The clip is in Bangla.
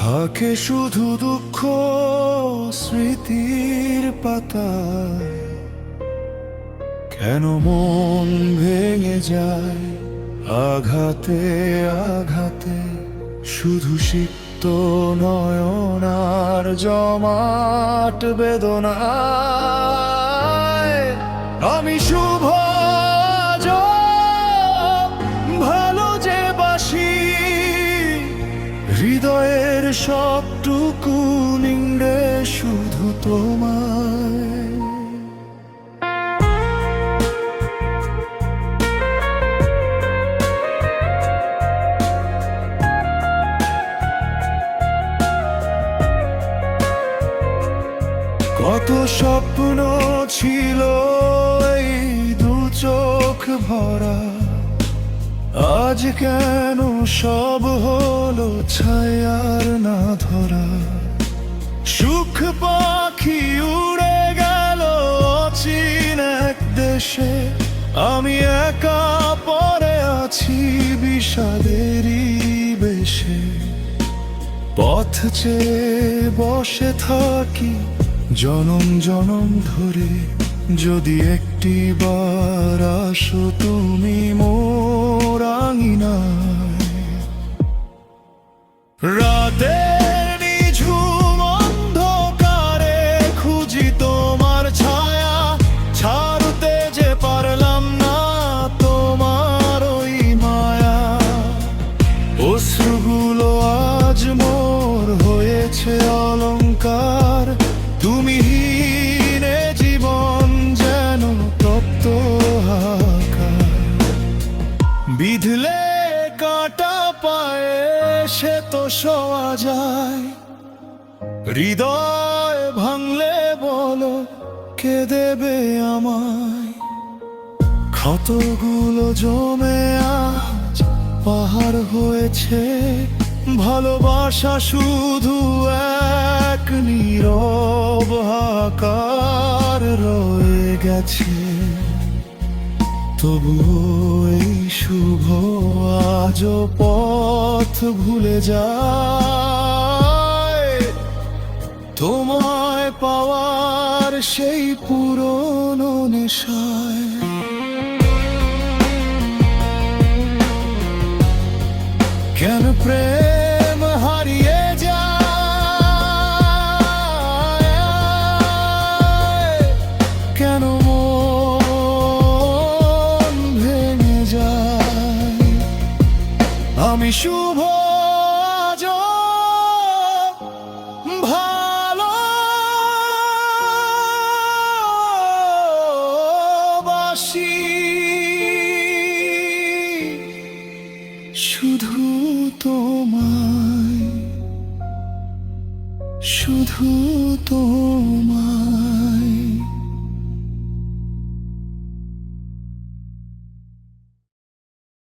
থাকে শুধু দুঃখ স্মৃতির পাতায়। কেন মন ভেঙে যায় আঘাতে আঘাতে, শুধু সিক্ত নয়ন আর জমাট বেদনায়। আমি শুভ আজ ভালো যে বাসি, হৃদয়ের সবটুকু নিংড়ে শুধু তোমায়। কত স্বপ্ন ছিল এই দু চোখ ভরা, আজ কেন সব হলো ছায়ার না ধরা। সুখ পাখি উড়ে গেল অচিন এক দেশে, আমি একা পড়ে আছি বিষাদেরই বেশে। পথ চেয়ে বসে থাকি জনম জনম ধরে, যদি একটি বার আসো তুমি মোর আঙিনায়। রাতের নিঝুম অন্ধকারে খুঁজি তোমার ছায়া, ছাড়তে যে পারলাম না তোমার ওই মায়া। অশ্রুগুলো আজ মোর হয়েছে অলংকার, তুমি হীনে জীবন যেন তপ্ত হাহাকার। বিধলে কাটা পায়ে সে তো শোয়া যায়, হৃদয় ভাঙলে বলো কে দেবে আমায়। ক্ষতগুলো জমে আজ পাহাড় হয়েছে, ভালোবাসা শুধু এক নীরব হাহাকার রয়ে গেছে। তবুও এই শুভ আজ পথ ভুলে যায়, তোমায় পাওয়ার সেই পুরনো নেশায়। কেন প্রেম হারিয়ে যায়, কেন মন ভেঙে যায়। আমি শুভ আজ ভালোবাসি শুধু তোমায়, শুধু তোমায়।